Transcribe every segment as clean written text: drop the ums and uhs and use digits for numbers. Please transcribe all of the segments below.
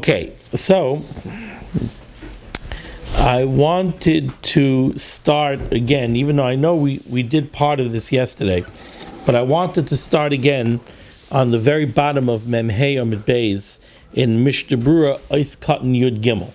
Okay, so I wanted to start again, even though I know we did part of this yesterday, but I wanted to start again on the very bottom of Memhei Amid Beis in Mishnah Berurah Ois Katan Yud Gimel.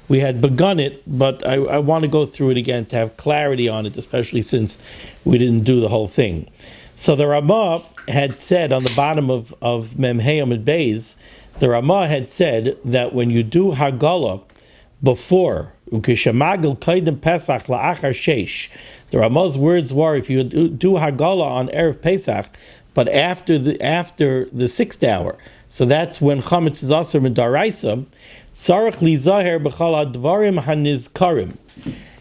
We had begun it, but I want to go through it again to have clarity on it, especially since we didn't do the whole thing. So the Ramah had said on the bottom of Memhei Amid Beis, the Ramah had said that when you do Hagala before, keilim Pesach la'achar sheish, the Ramah's words were, if you do Hagala on Erev Pesach, but after the 6th hour, so that's when Chametz is Asur Midaraisa, Tzarech lizaher b'chal hadvarim hanizkarim.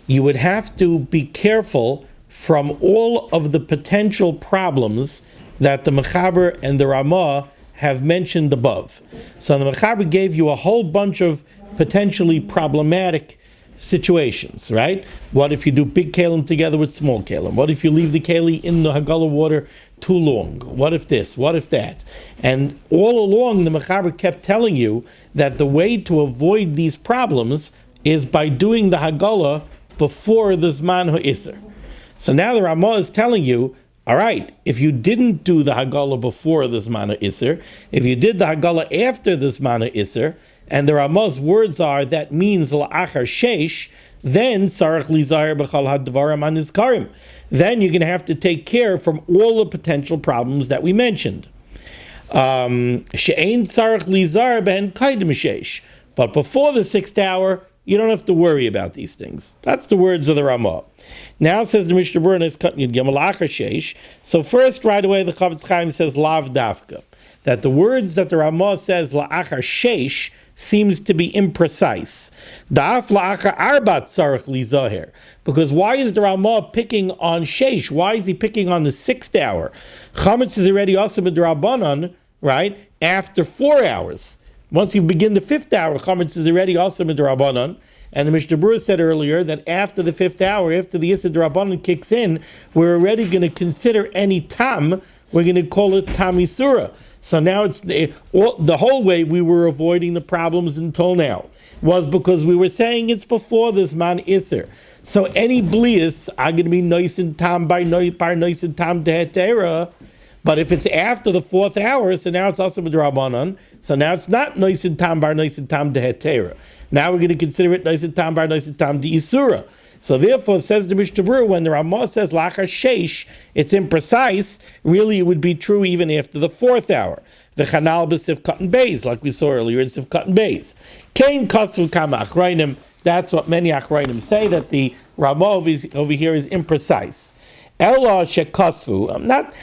You would have to be careful from all of the potential problems that the Mechaber and the Ramah have mentioned above. So the Mechaber gave you a whole bunch of potentially problematic situations, right? What if you do big keilim together with small keilim? What if you leave the keilim in the Hagala water too long? What if this? What if that? And all along the Mechaber kept telling you that the way to avoid these problems is by doing the Hagala before the Zman HaIsser. So now the Ramah is telling you, all right, if you didn't do the Hagala before the Zman HaIsser, if you did the Hagala after the Zman HaIsser, and the Ramah's words are that means la'achar sheish, then sarach lizayer b'chal hadvarim hanizkarim. Then you're going to have to take care from all the potential problems that we mentioned. She'ein sarach lizayer ben keilim sheish. But before the 6th hour, you don't have to worry about these things. That's the words of the Ramah. Now says the Mishnah Berurah. So first, right away, the Chavetz Chaim says lav dafka, that the words that the Ramah says la'achar sheish seems to be imprecise. Da'af la'achar arbat tzarech lizaher, because why is the Ramah picking on sheish? Why is he picking on the 6th hour? Chametz is already also b'drabanan, right? After 4 hours. Once you begin the 5th hour, Chametz is already also b'drabanan. And the Mishnah Berurah said earlier that after the 5th hour, after the Yisra D'Rabbanan kicks in, we're already going to consider any tam, we're going to call it tam isura. So now it's the whole way we were avoiding the problems until now was because we were saying it's before this man iser. So any blias are going to be nice and tam by nice and tam dehetera. But if it's after the 4th hour, so now it's also b'drabanan. So now it's not nice and tam bar nice and tam dehetera. Now we're going to consider it nice and tam bar nice and tam deisura. So therefore, says the Mishnah Berurah, when the Ramah says lachar sheish, it's imprecise. Really, it would be true even after the 4th hour. The chanal b'sif katan beis, like we saw earlier in sif katan beis. Kain kasvu kama achrayim. That's what many achrayim say, that the Ramah over here is imprecise. Ella shekasvu. I'm not.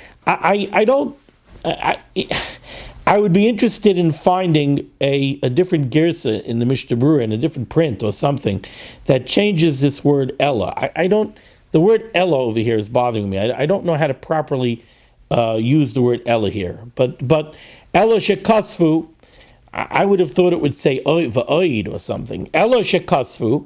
I would be interested in finding a different girsa in the Mishnah Berurah, in a different print or something that changes this word Ella. The word Ella over here is bothering me. I don't know how to properly use the word Ella here. But Ella shekasvu, I would have thought it would say va'oid or something. Ella shekasvu.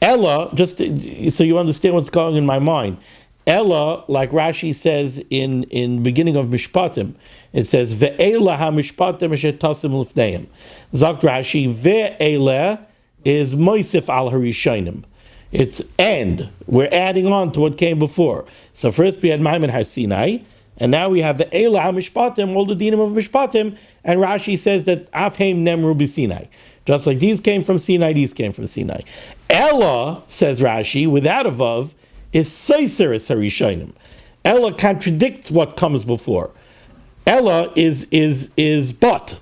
Ella, just so you understand what's going in my mind. Ella, like Rashi says in beginning of Mishpatim, it says ve'ela ha-mishpatim shetasim l'fneim. Zakt Rashi, ve'ela is moisif al harishayim. It's and we're adding on to what came before. So first we had Maimon Har Sinai, and now we have ve'ela ha-mishpatim, all the dinim of Mishpatim, and Rashi says that afheim nemru b'Sinai. Just like these came from Sinai, these came from Sinai. Ella, says Rashi, without a vav, is Seiser es Harishayim. Ella contradicts what comes before. Ella is but.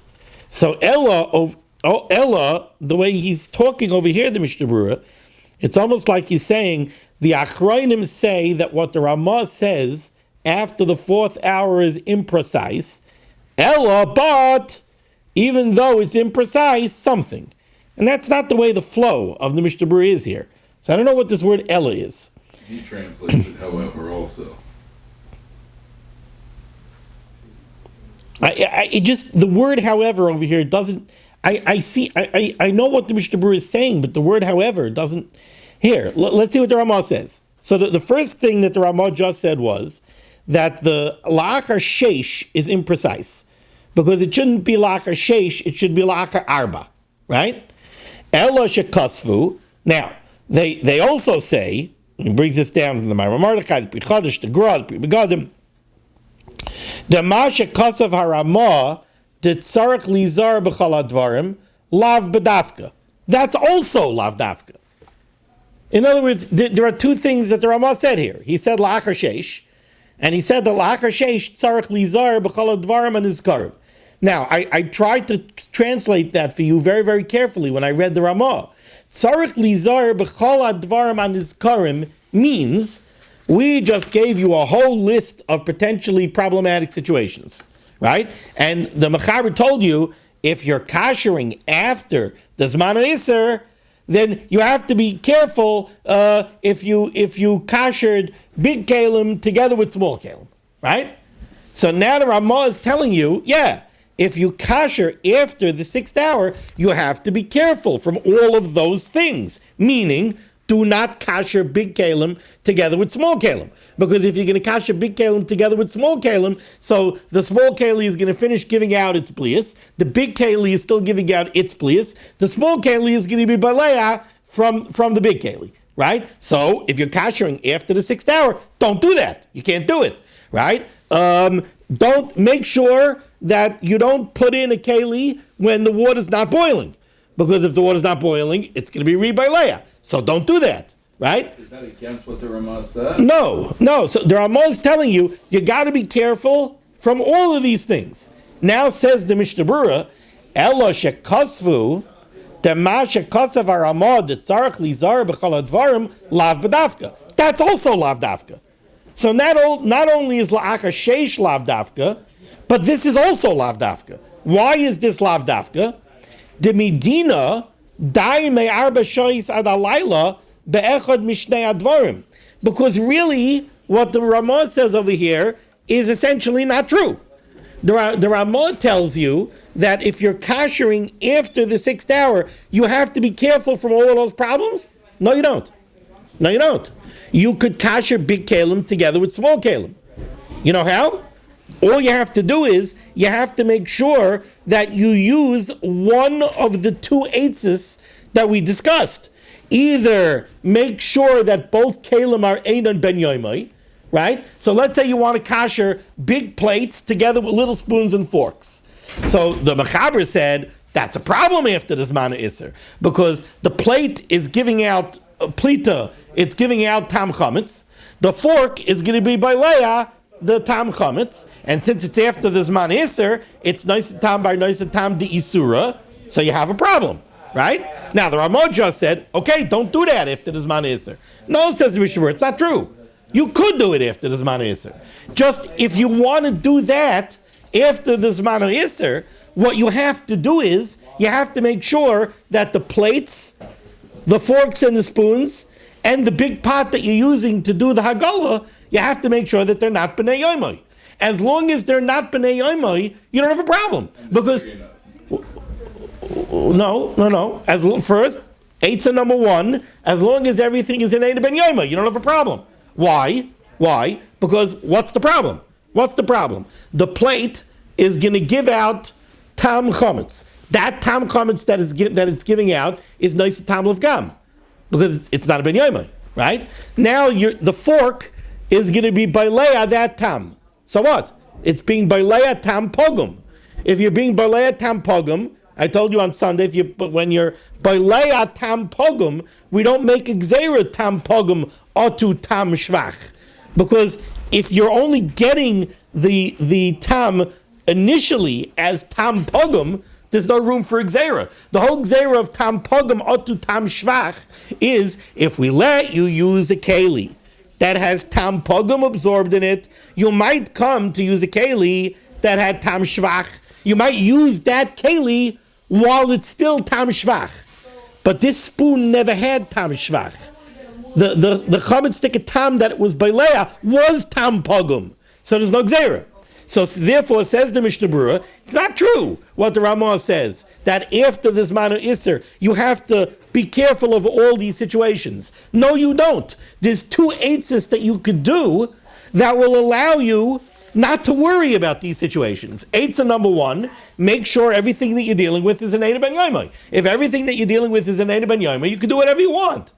So Ella, the way he's talking over here, the Mishnah Berurah, it's almost like he's saying the Achrayim say that what the Ramah says after the 4th hour is imprecise. Ella, but even though it's imprecise, something. And that's not the way the flow of the Mishnah Berurah is here. So I don't know what this word Ella is. He translates it, however, also. The word however over here doesn't. I know what the Mishnah Berurah is saying, but the word however doesn't. Here, let's see what the Ramah says. So the first thing that the Ramah just said was that the la'achar sheish is imprecise, because it shouldn't be la'achar sheish, it should be la'achar arba. right? Ella shekasvu. Now, they also say, he brings this down from the Ma'amar Mordechai, the Pri Chadash, the Gra, the Pri Begadim, the ma shekasav harama, the tzarech lizar b'chal advarim, lav b'dafka. That's also lav dafka. In other words, there are two things that the Ramah said here. He said la'achar sheish, and he said the la'achar sheish tzarech lizar b'chal advarim and nizkarim. Now, I tried to translate that for you very, very carefully when I read the Ramah. Tzarech lizar b'chal advarim and nizkarim means we just gave you a whole list of potentially problematic situations, right? And the Mechaber told you, if you're kashering after the Zman HaIsser, then you have to be careful if you kashered big keilim together with small keilim, right? So now the Ramah is telling you, if you kasher after the 6th hour, you have to be careful from all of those things, meaning do not kasher big keilim together with small keilim. Because if you're going to kasher big keilim together with small keilim, so the small keilim is going to finish giving out its blias, the big keilim is still giving out its blias, the small keilim is going to be balea from the big keilim, right? So if you're kashering after the 6th hour, don't do that. You can't do it, right? Don't make sure that you don't put in a keilim when the water's not boiling. Because if the water's not boiling, it's going to be re-balea. So don't do that, right? Is that against what the Ramah said? No. So the Ramah is telling you, you got to be careful from all of these things. Now says the Mishnah Berurah, Elo shekasvu, dema shekasav haramah, detzarech lizar b'chal advarim, lav b'dafka. That's also lav dafka. So not only is la'achar sheish lav dafka, but this is also lav dafka. Why is this lav dafka? The Medina dai me arba shoyis ad alayla be'echad mishnei advarim. Because really, what the Ramah says over here is essentially not true. The Ramah tells you that if you're kashering after the 6th hour, you have to be careful from all of those problems. No, you don't. You could kasher big keilim together with small keilim. You know how? All you have to do is, you have to make sure that you use one of the two eitzes that we discussed. Either make sure that both keilim are einan ben yoimai, right? So let's say you want to kasher big plates together with little spoons and forks. So the Mechaber said, that's a problem after the Zman HaIsser, because the plate is giving out plita, it's giving out tam chametz. The fork is going to be by Leah, the tam chametz, and since it's after the Zman HaIsser, it's nice tam by nice tam de isura, so you have a problem, right? Now the Ramah just said, okay, don't do that after the Zman HaIsser. No, says the Mishnah, it's not true. You could do it after the Zman HaIsser. Just if you want to do that after the Zman HaIsser, what you have to do is, you have to make sure that the plates, the forks and the spoons, and the big pot that you're using to do the Haggalah, you have to make sure that they're not B'nai Yoimai. As long as they're not B'nai Yoimai, you don't have a problem. Because, no. First, Eitzah number 1, as long as everything is in Eina Ben Yoimai, you don't have a problem. Why? Because what's the problem? The plate is going to give out tam chametz. That tam chametz that it's giving out is nice tam of gam, because it's not a ben yoimai, right? Now the fork is going to be balea that tam. So what? It's being balea tam pogum. If you're being balea tam pogum, I told you on Sunday, when you're balea tam pogum, we don't make a gzeira tam pogum otu tam shvach, because if you're only getting the tam initially as tam pogum, there's no room for gzeira. The whole gzeira of tam pogum otu tam shvach is, if we let you use a keilim that has tam pogum absorbed in it, you might come to use a keilim that had tam shvach. You might use that keilim while it's still tam shvach. But this spoon never had tam shvach. The chametz stick tam that it was balea was tam pogum. So there's no gzeira. So therefore, says the Mishnah Berurah, it's not true what the Ramah says, that after this Zman HaIsser, you have to be careful of all these situations. No, you don't. There's two eitzes that you could do that will allow you not to worry about these situations. Eitzah number one, make sure everything that you're dealing with is an Eid ben Yoimai. If everything that you're dealing with is an Eid ben Yoimai, you can do whatever you want.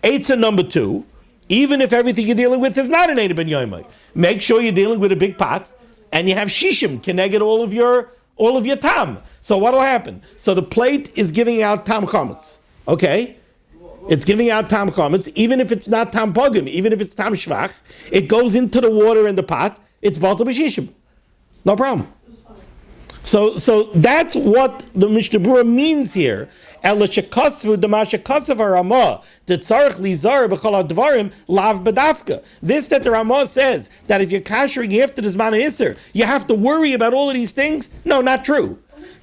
Eitzah number two, even if everything you're dealing with is not an Eid ben Yoimai, make sure you're dealing with a big pot and you have shishim connected all of your tam. So what'll happen? So the plate is giving out tam chametz. Okay? It's giving out tam chametz, even if it's not tam pogim, even if it's tam shvach, it goes into the water in the pot, it's batal b'shishim. No problem. So that's what the Mishnah Berurah means here. Ela shekasvu d'masha kasav harama tetzarich lizar b'chol hadvarim lav b'dafka. This that the Ramah says that if you're kashering after the zman ha'isser, you have to worry about all of these things. No, not true.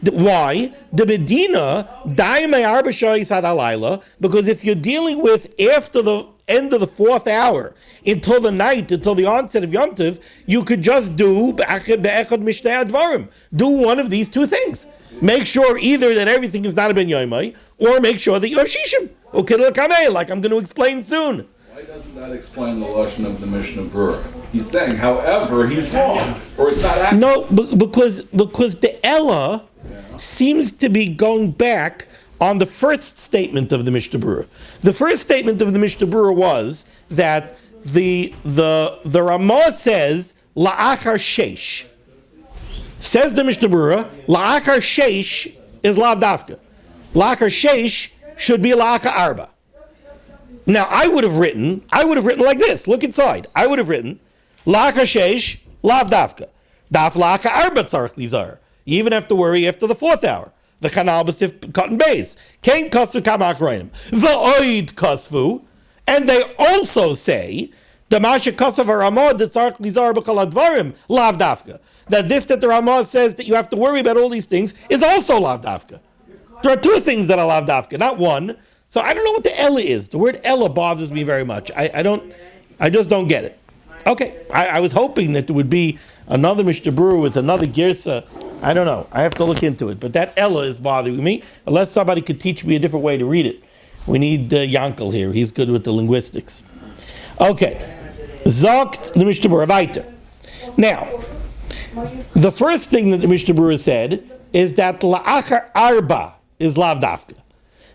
Why? The Medina daimei arba shayis ad halayla, because if you're dealing with after the end of the fourth hour until the night, until the onset of Yom Tov, you could just do be'echad mishnei advarim. Do one of these two things. Make sure either that everything is not a ben yoimai, or make sure that you have shishim. Okay, like I'm going to explain soon. Why doesn't that explain the lashon of the Mishnah Berurah? He's saying, however, he's wrong, or it's not accurate. No, because the Ella seems to be going back on the first statement of the Mishnah Berurah. The first statement of the Mishnah Berurah was that the Ramah says la'achar sheish. Says the Mishnah Berurah, la'achar sheish is lav dafka. La'achar sheish should be la'achar arba. Now I would have written like this. Look inside. I would have written la'achar sheish lav dafka. Daf la'achar arba tzarich lizar. You even have to worry after the fourth hour. The chanal b'sif cotton base. Kain kasvu kama akroinim. V'oid kasvu. And they also say, Damasha kasav haramah detzarich lizar b'chol hadvarim lav dafka. That this that the Ramah says that you have to worry about all these things is also lav dafka. There are two things that are lav dafka, not one. So I don't know what the Ella is. The word Ella bothers me very much. I just don't get it. Okay, I was hoping that there would be another Mishnah Berurah with another girsa. I don't know. I have to look into it. But that Ella is bothering me. Unless somebody could teach me a different way to read it. We need Yankel here. He's good with the linguistics. Okay. Zogt the Mishnah Berurah weiter. Now, the first thing that the Mishnah Berurah said is that la'achar arba is lav dafka.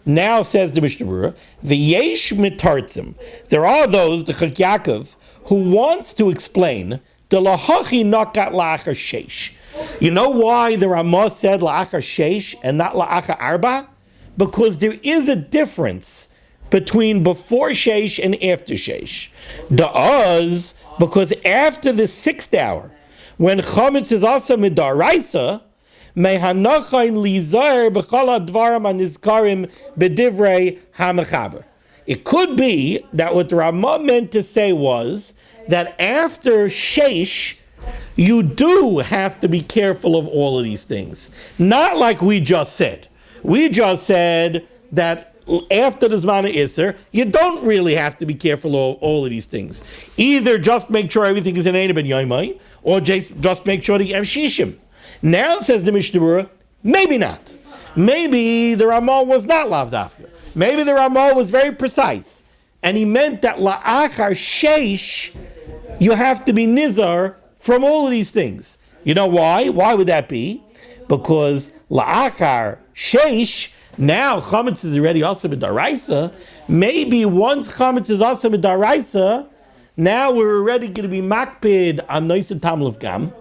Now says the Mishnah Berurah, v'yesh mitartzim. There are those, the Chak Yaakov, who wants to explain the lahachi nakat la'achar sheish. You know why the Ramah said la'achar sheish and not la'achar arba? Because there is a difference between before sheish and after sheish. Da'az, because after the 6th hour, when chametz is also midaraisa, mehanachain lizar b'chol hadvarim hanizkarim b'divrei hamechaber. It could be that what the Ramah meant to say was that after sheish, you do have to be careful of all of these things. Not like we just said. We just said that after the Zman Isser, you don't really have to be careful of all of these things. Either just make sure everything is in Eid ben Yoimai, or just make sure that you have Shishim. Now, says the Mishnah Berurah, maybe not. Maybe the Ramah was not Lav Dafka. Maybe the Ramah was very precise. And he meant that La'achar Sheish, you have to be Nizar from all of these things. You know why? Why would that be? Because La'achar Sheish, now chametz is already also midaraisa. Maybe once chametz is also midaraisa, now we're already going to be makpid on noiset tamlev gam.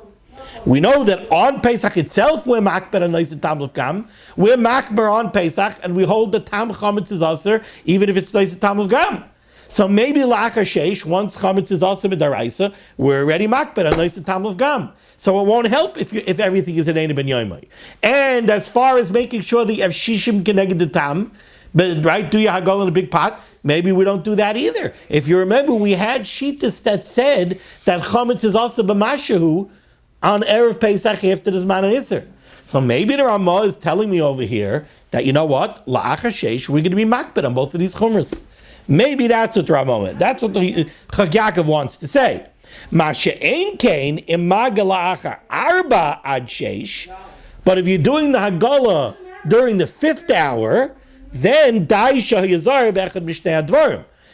We know that on Pesach itself we're makpid on noiset tamlev gam. We're makber on Pesach, and we hold the tam chametz is also even if it's noiset tamlev gam. So maybe la'achar sheish, once chametz is also midaraisa, we're already makpid on noiset tamlev gam. So it won't help if everything is an Eid ben Yoimai. And as far as making sure that you have shishim keneged the tam, but right, do you hagol in a big pot? Maybe we don't do that either. If you remember, we had shitas that said that chametz is also b'mashahu on erev Pesach after the Zman HaIsser. So maybe the Ramah is telling me over here that, you know what, la'achar sheish, we're going to be makbid on both of these chumras. Maybe that's what the Ramah meant. That's what the Chak Yaakov wants to say. But if you're doing the Hagala during the 5th hour, then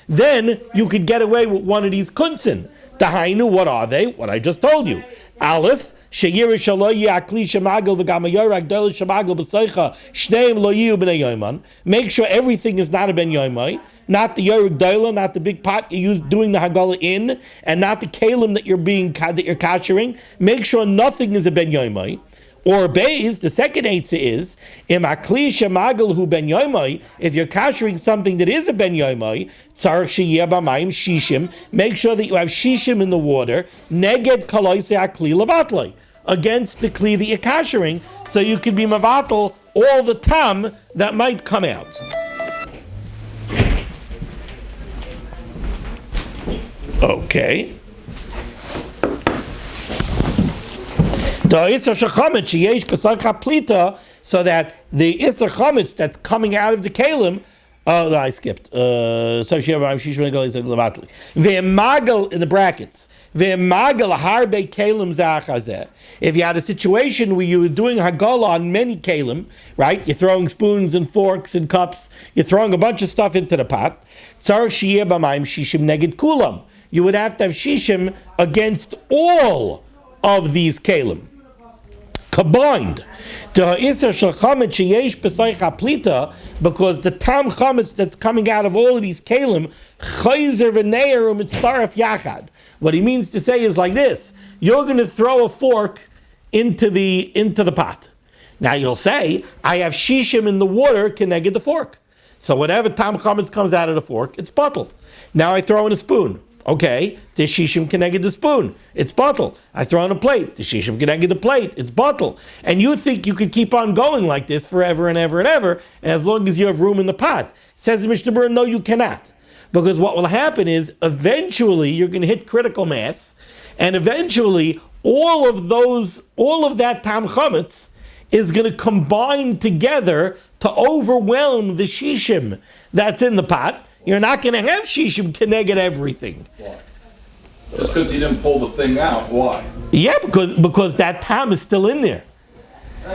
then you could get away with one of these kunsin. Dahainu, what are they? What I just told you. Aleph, Sheyirish lo yakli shemagel v'gamayor agdol shemagel b'soicha shneim lo yiu b'nei yoman. Make sure everything is not a ben yomai, not the yorig doila, not the big pot you use doing the hagala in, and not the keilim that you're kashering. Make sure nothing is a ben yomai. Or beis, the second eitzah is im akli shemagel hu ben yomai. If you're kashering something that is a ben yomai, tzarich sheyeh b'mayim shishim. Make sure that you have shishim in the water. Neged kaloise akli levatlei, against the kli that you're kashering, so you can be mavatal all the tam that might come out. Okay. So that the Isser Chametz that's coming out of the keilim, oh, no, I skipped. Ve'emagel in the brackets. Ve'emagel harbe keilim zachazeh. If you had a situation where you were doing hagala on many keilim, right? You're throwing spoons and forks and cups. You're throwing a bunch of stuff into the pot. Tzarich sheyeh b'mayim shishim neged kulam. You would have to have shishim against all of these keilim combined, because the tam chametz that's coming out of all of these keilim, what he means to say is like this: you're going to throw a fork into the pot. Now you'll say, I have shishim in the water connected the fork, so whatever tam chametz comes out of the fork, it's bottle. Now I throw in a spoon. Okay, the shishim connected the spoon, it's bottle. I throw in a plate, the shishim connected the plate, it's bottle. And you think you could keep on going like this forever and ever and ever, as long as you have room in the pot. Says the Mishnah Berurah, no, you cannot. Because what will happen is, eventually you're going to hit critical mass, and eventually all of that tam chametz is going to combine together to overwhelm the shishim that's in the pot. You're not going to have shishim connected everything. Why? Just because you didn't pull the thing out. Why? Yeah, because that tam is still in there.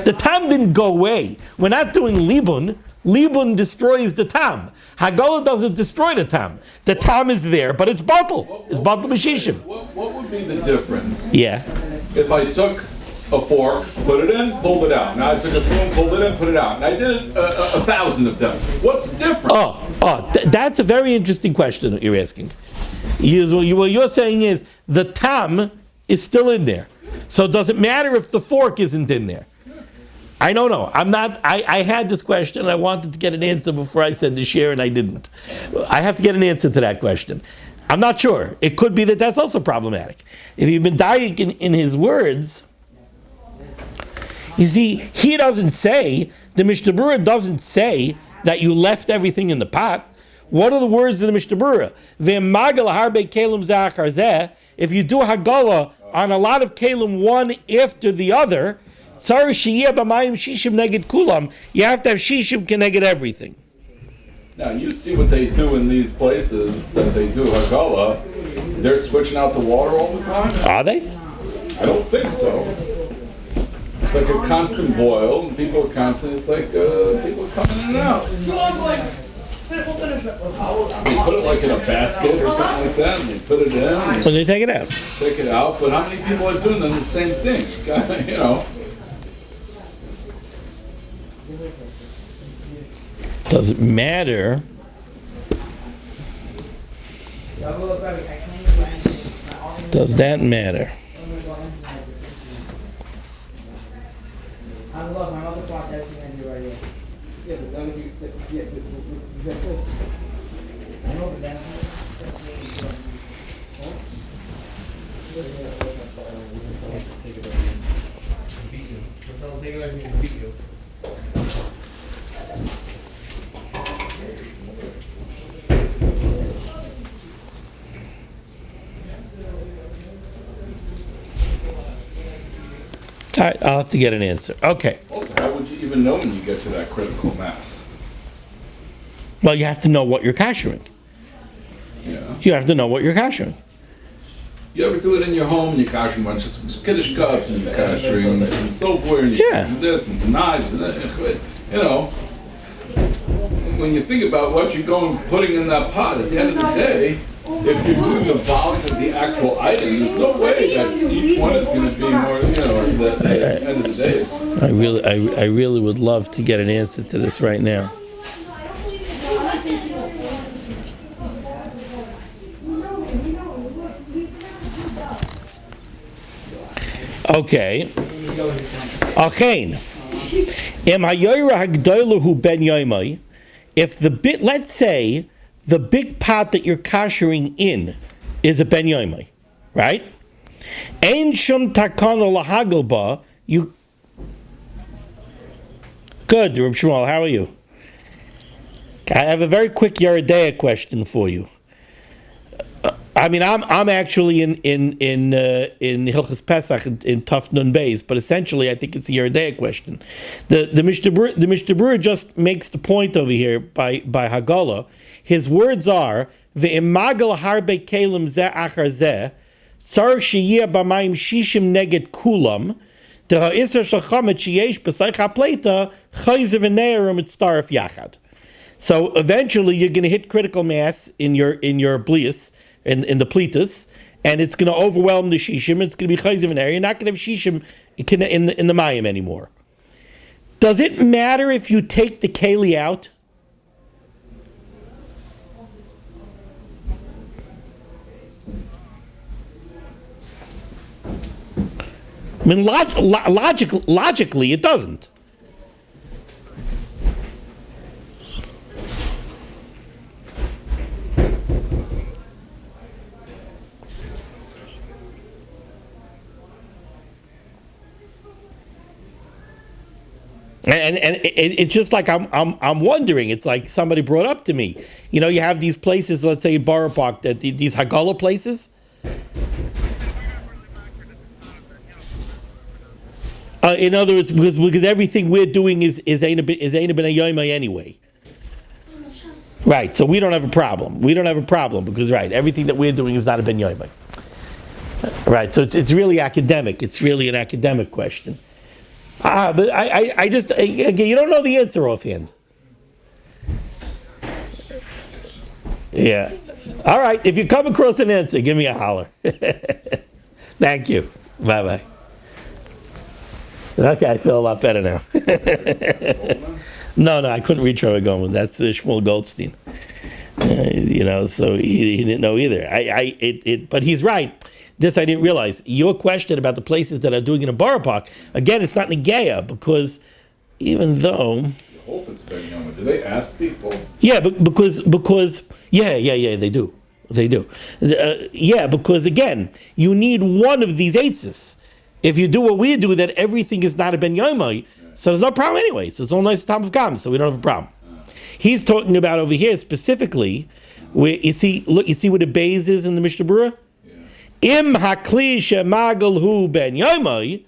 The tam didn't go away. We're not doing libun. Libun destroys the tam. Hagala doesn't destroy the tam. The tam is there, but it's bottle. It's bottle b'shishim. What would be the difference? Yeah. If I took a fork, put it in, pulled it out. Now I took a spoon, pulled it in, put it out. And I did it 1,000 of them. What's different? That's a very interesting question that you're asking. What you're saying is the tam is still in there. So it doesn't matter if the fork isn't in there. I don't know. I had this question. I wanted to get an answer before I said the share, and I didn't. I have to get an answer to that question. I'm not sure. It could be that that's also problematic. If you've been dying in his words, you see, he doesn't say, the Mishnah Berurah doesn't say that you left everything in the pot. What are the words of the Mishnah Berurah? Ve'emagel harbe keilim zachar zeh. If you do hagala on a lot of keilim one after the other, tzarich sheyeh b'mayim shishim neged kulam. You have to have shishim connected everything. Now you see what they do in these places that they do hagala. They're switching out the water all the time. Are they? I don't think so. It's like a constant boil, and people are constant. It's like people coming in and out. They put it like in a basket or something like that, and they put it in. And they take it out. Take it out, but how many people are doing the same thing? You know. Does it matter? Does that matter? I love my mother bought everything I do right here. Yeah, but then you get this. I know, but that's All right, I'll have to get an answer. Okay. Also, how would you even know when you get to that critical mass? Well, you have to know what you're kashering. Yeah. You have to know what you're kashering. You ever do it in your home and you cash a bunch of kiddush cups and you're kashering some soapware and you're using this and some knives and that, you know. When you think about what you're putting in that pot, at the end of the day, if you're doing the volume of the actual item, there's no way that each one is going to be more, at the end of the day. I really would love to get an answer to this right now. Okay. Achein. If let's say the big pot that you're kashering in is a ben yoimai, right? Ein shum takana lahagelba. You good, Reb Shmuel? How are you? I have a very quick Yeridea question for you. I'm actually in Hilchos Pesach in Tuf Nun Beis, but essentially I think it's a Yeridea question. The Mishnah Berurah just makes the point over here by Hagala. His words are ve'emagal harbe keilim ze achar ze tzarich sheyeh b'mayim shishim neged kulam deha iser shalchamet sheyesh b'sayich hapleita chayzer v'neir mitztaref yachad. So eventually you're going to hit critical mass in your blius. In the plitas, and it's going to overwhelm the shishim. It's going to be chayziv in there. You're not going to have shishim in the mayim anymore. Does it matter if you take the keli out? I mean, logically, it doesn't. And it's just like I'm wondering. It's like somebody brought up to me. You know, you have these places, let's say in Borough Park, that these Hagala places. In other words, because everything we're doing is Eina ben Yoimai anyway. Right. So we don't have a problem. Because everything that we're doing is not a ben Yoimai. Right. So it's really academic. It's really an academic question. But I just, again, you don't know the answer offhand. Yeah. All right. If you come across an answer, give me a holler. Thank you. Bye-bye. Okay, I feel a lot better now. No, I couldn't reach where we're going with. That's Shmuel Goldstein. So he didn't know either. But he's right. This I didn't realize. Your question about the places that are doing it in Borough Park, again, it's not Negeya, because even though... I hope it's Ben Yoma. Do they ask people? Yeah, because they do. They do. Because again, you need one of these eitzes. If you do what we do, that everything is not a Ben Yoma, so there's no problem anyway. So it's all nice time of Gam, so we don't have a problem. He's talking about over here specifically, where you see what the base is in the Mishnah Berurah? Im hakli shemagal hu ben yoimai.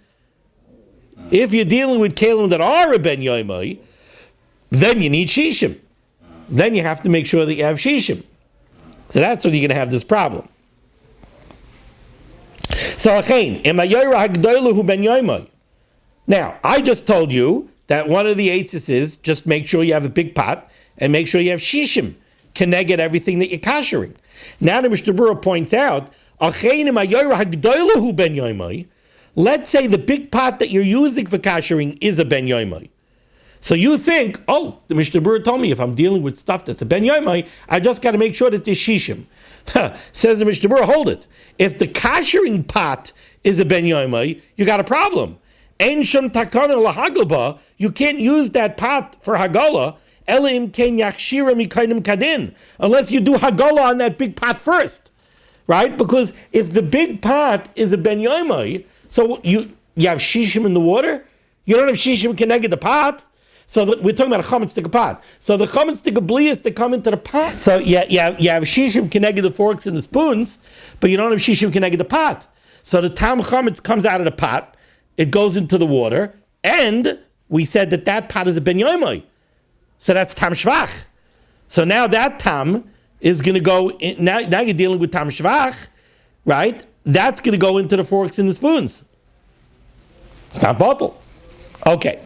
If you're dealing with keilim that are a ben yoimai, then you need shishim. Then you have to make sure that you have shishim. So that's when you're going to have this problem. So achein im hayoyra hagdoilu hu ben yoimai. Now I just told you that one of the eitzes is just make sure you have a big pot and make sure you have shishim keneged everything that you're kashering. Now the Mishnah Berurah points out. Let's say the big pot that you're using for kashering is a ben yoimai. So you think, the Mishnah Berurah told me if I'm dealing with stuff that's a ben yoimai, I just got to make sure that there's shishim. Says the Mishnah Berurah, hold it. If the kashering pot is a ben yoimai, you got a problem. Ein shum takana lahaglaba, you can't use that pot for hagala, elim ken yakshira mikainim kadin, unless you do hagala on that big pot first. Right? Because if the big pot is a ben yoimai, so you have shishim in the water, you don't have shishim keneged the pot. So we're talking about a chametz stick pot. So the chametz stick blias that come into the pot. So you have shishim keneged the forks and the spoons, but you don't have shishim keneged the pot. So the tam chametz comes out of the pot, it goes into the water, and we said that pot is a ben yoimai. So that's tam shvach. So now that tam is going to go in, now you're dealing with tam shvach, right? That's going to go into the forks and the spoons. It's not bottle. Okay.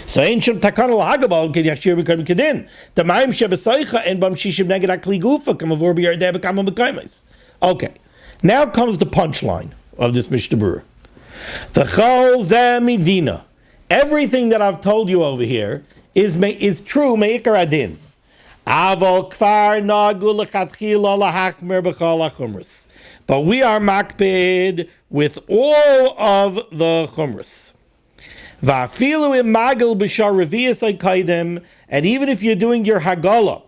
So ancient takana lahagabal can yashir become kedin. The ma'im shebesoicha and bam shishim neged akli gufa kamavor biyardeh bekam bekaimis. Okay, now comes the punchline of this Mishnah Berurah. V'chol zeh midina. Everything that I've told you over here is true meikar adin. Aval kfar nagu lechatchila lahachmer b'chol hachumrus. But we are makpid with all of the chumrus. Va'afilu im magel b'shar revius keilim. And even if you're doing your hagala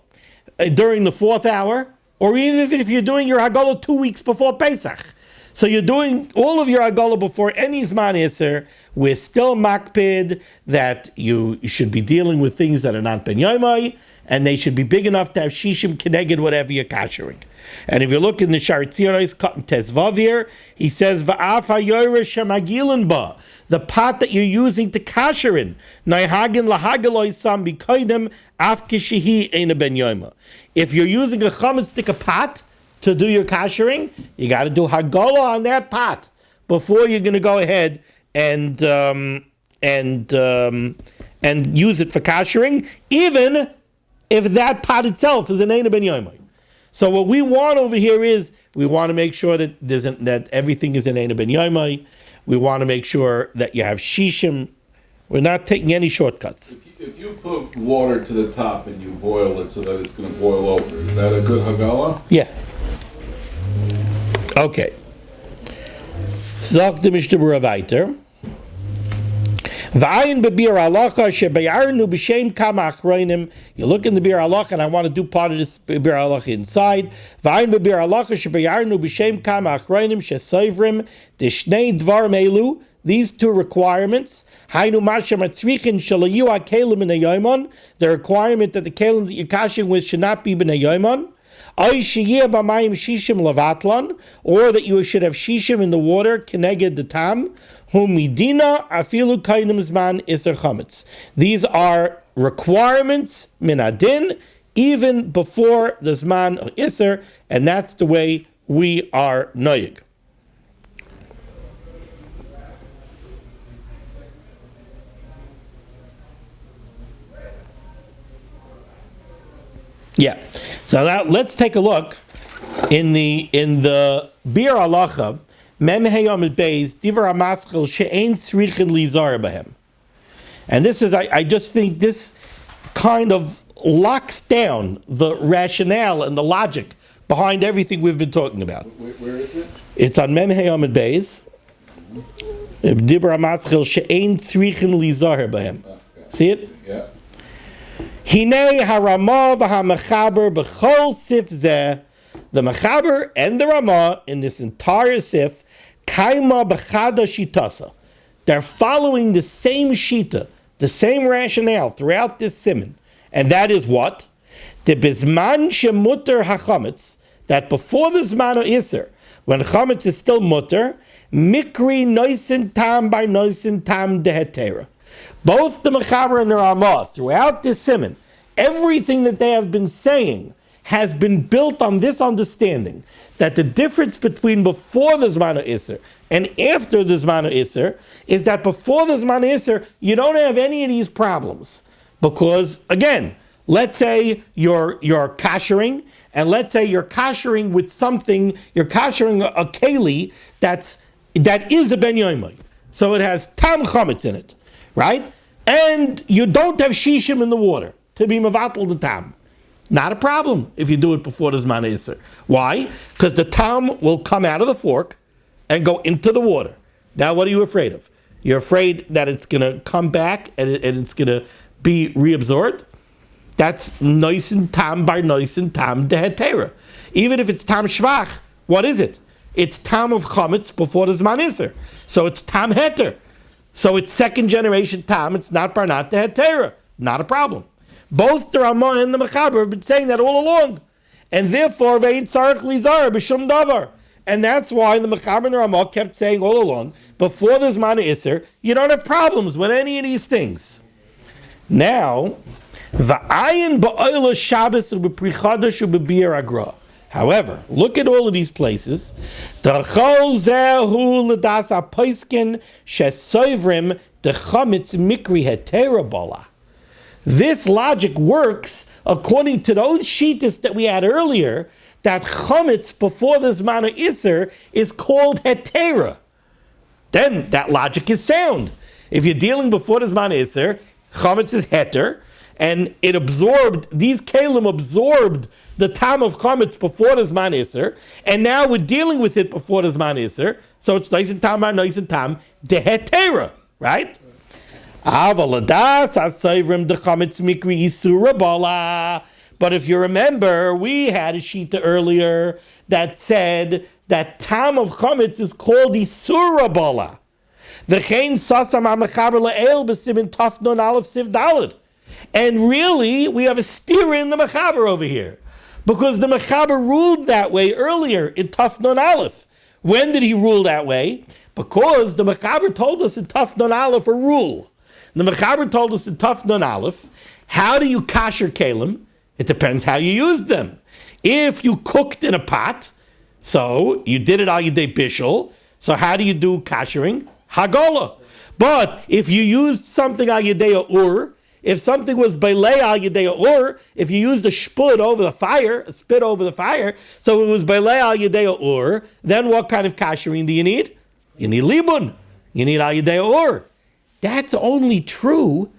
during the 4th hour, or even if you're doing your hagala 2 weeks before Pesach, so you're doing all of your hagala before any Zman Iser, we're still makpid that you should be dealing with things that are not ben yomai, and they should be big enough to have shishim keneged whatever you're kashering. And if you look in the Sharitziyonis Cotton Tezvav here, he says va'af hayoyre shemagilin ba, the pot that you're using to kasher in, naihagin lahagaloi sam b'koidem af kishihi eina ben yoma. If you're using a chametz stick pot to do your kashering, you got to do hagala on that pot before you're going to go ahead and use it for kashering, even if that pot itself is an eina ben yoma. So what we want over here is we want to make sure that that everything is an eina ben yoma. We want to make sure that you have shishim. We're not taking any shortcuts. If you put water to the top and you boil it so that it's going to boil over, is that a good hagala? Yeah. Okay. Sagt the Mishnah Berurah weiter. V'ayin b'bir halacha shebayarnu b'shem kama achronim. You look in the bir halacha, and I want to do part of this bir halacha inside. V'ayin b'bir halacha shebayarnu b'shem kama achronim shesoivrim d'shnei dvarim elu. These 2 requirements. Hainu masha matzrichin shalayu keilim in a the requirement that the keilim that you're kashing with should not be b'nei yomon. Or that you should have shishim in the water, keneged the tam, humidina afilu keilim zman iser chametz. These are requirements minadin, even before the zman of iser, and that's the way we are noyig. Yeah. So now let's take a look in the bir halacha mem hayom beis divrei maschil she'ein tzrichin lizar b'hem. And this is I just think this kind of locks down the rationale and the logic behind everything we've been talking about. Where is it? It's on mem hayom beis divrei maschil she'ein tzrichin lizar b'hem. See it? Yeah. Hinei harama v'hamechaber b'chol sif zeh. The mechaber and the Ramah in this entire sif kaima b'chada shitasa. They're following the same shita, the same rationale throughout this siman, and that is what the bizman shemuter hachametz, that before the zman of iser, when chametz is still muter, mikri noisin tam by noisin tam dehetera. Both the Mechaber and the Ramah, throughout this siman, everything that they have been saying has been built on this understanding that the difference between before the Zman of Isser and after the Zman of Isser is that before the Zman of Isser, you don't have any of these problems. Because, again, let's say you're kashering, and let's say you're kashering with something, you're kashering a keilim that is a ben yoimai. So it has tam chametz in it. Right? And you don't have shishim in the water to be mevatel the tam. Not a problem if you do it before the Zman Iser. Why? Because the tam will come out of the fork and go into the water. Now what are you afraid of? You're afraid that it's going to come back and it's going to be reabsorbed? That's noisin tam by noisin tam dehetera. Even if it's tam shvach, what is it? It's tam of chametz before the Zman Iser. So it's tam heter. So it's 2nd generation tam, it's not barnat dehetera. Not a problem. Both the Ramah and the Mechaber have been saying that all along. And therefore, ve'in tzarich lizar b'shum davar. And that's why the Mechaber and the Ramah kept saying all along, before the Zman Iser, you don't have problems with any of these things. Now, va'ayin ba'oila Shabbos u'b'pri chadash u'b'bir agra. However, look at all of these places. D'chol zehu l'das ha'poiskin shesoivrim the chametz mikri hetera bala. This logic works according to those shittas that we had earlier, that chametz before the zman ha'isur is called hetera. Then that logic is sound. If you're dealing before the zman ha'isur, chametz is heter, and it absorbed, these keilim absorbed the tam of chametz before the zman ha'isur, and now we're dealing with it before the zman ha'isur, so it's nice and tam, nice and tam, de hetera, right? But if you remember, we had a shita earlier that said that tam of chametz is called isura bala. And really, we have a steer in the mechaber over here, because the mechaber ruled that way earlier in Taf Nun Aleph. When did he rule that way? Because the mechaber told us in Taf Nun Aleph a rule. The mechaber told us in Taf Nun Aleph, how do you kasher keilim? It depends how you used them. If you cooked in a pot, so you did it al yedei bishul, so how do you do kashering? Hagola. But if you used something al yedei ur, if something was beilei al yedei ur, if you used a spud over the fire, a spit over the fire, so it was beilei al yedei ur, then what kind of kashering do you need? You need libun. You need al yedei ur. That's only true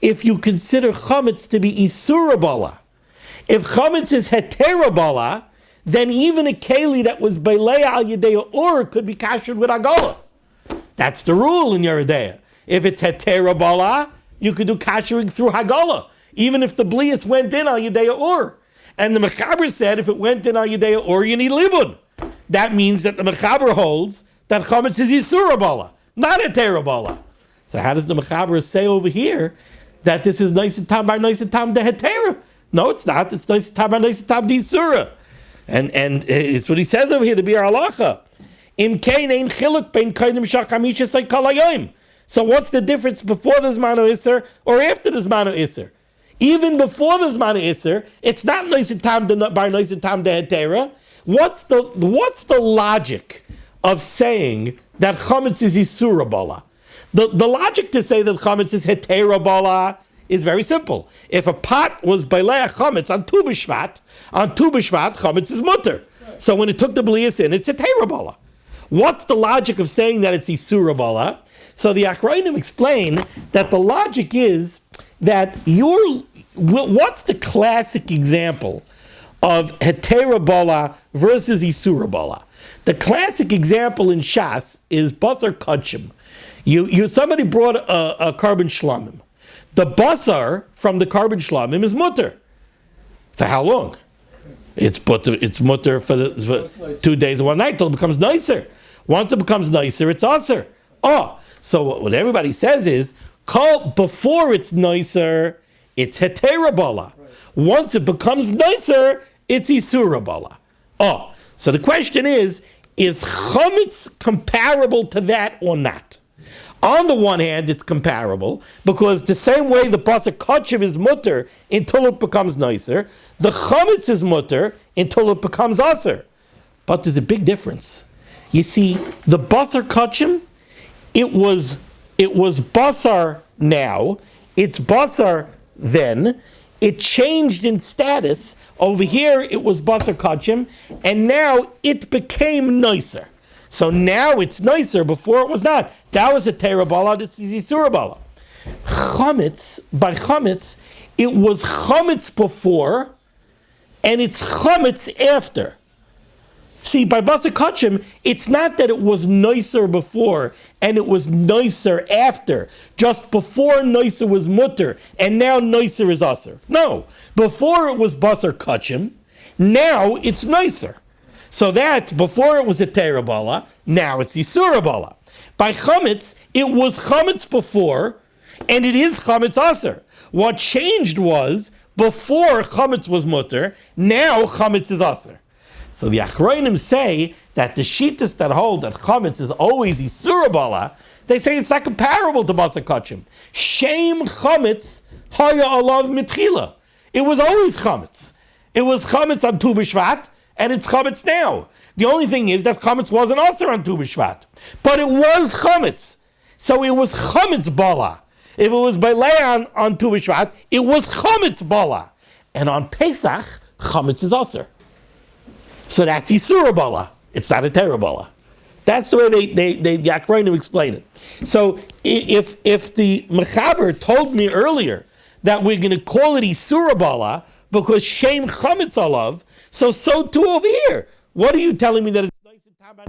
if you consider chametz to be isura bala. If chametz is hetera bala, then even a keli that was beilei al yedei ur could be kashered with agola. That's the rule in Yeridea. If it's hetera bala, you could do kashering through hagola, even if the blias went in al yedei ur. And the mechaber said if it went in al yedei ur, you need libun. That means that the mechaber holds that chametz is isura bala, not hetera bala. So how does the mechaber say over here that this is nice and tam bar nice and tam de hetera? No, it's not. It's nice and tam bar nice and tam de isura. And it's what he says over here, the biur halacha. Im kein ein chiluk bein keilim shachamisha say kol hayom. So what's the difference before the zman ha'isur or after the zman ha'isur? Even before the zman ha'isur, it's not nice and tam bar nice and tam de hetera. What's the logic of saying that chametz is isura bala? The logic to say that chametz is hetera bala is very simple. If a pot was beilei chametz on Tu B'Shvat chametz is mutter. So when it took the blias in, it's hetera bala. What's the logic of saying that it's isura bala? So the Achrayim explain that the logic is that what's the classic example of hetera bala versus isura bala? The classic example in Shas is basar kachim. Somebody brought a carbon shlamim. The basar from the carbon shlamim is mutter. For how long? It's mutter for 2 days and 1 night till it becomes nicer. Once it becomes nicer, it's aser. So what everybody says is, before it's nicer, it's hetera bala. Once it becomes nicer, it's isura bala. So the question is chametz comparable to that or not? On the one hand, it's comparable, because the same way the pasuk kachim is mutter until it becomes nicer, the chametz is mutter until it becomes aser. But there's a big difference. You see, the basar kachim, it was basar now, it's basar then, it changed in status. Over here, it was basar kachim, and now it became nicer. So now it's nicer, before it was not. That was a hetera bala, this is isura bala. Chametz, by chametz, it was chametz before, and it's chametz after. See, by basar kachim, it's not that it was nicer before, and it was nicer after. Just before nicer was mutter, and now nicer is aser. No, before it was basar kachim, now it's nicer. So that's before it was a hetera bala, now it's isura bala. By chametz, it was chametz before, and it is chametz aser. What changed was, before chametz was mutter, now chametz is aser. So the Achrayim say that the shittas that hold that chametz is always isura bala, they say it's not comparable to basar kachim. Shame chametz haya alav mitchila. It was always chametz. It was chametz on Tu B'Shvat, and it's chametz now. The only thing is that chametz wasn't also on Tu B'Shvat, but it was chametz. So it was chametz bala. If it was by on Tu B'Shvat, it was chametz bala. And on Pesach, chametz is aser. So that's Isura bala. It's not a Terah bala. That's the way the Akronim explain it. So if the Mechaber told me earlier that we're going to call it Isura bala because Shem chametz alav, so too over here. What are you telling me that it's nice in Taban?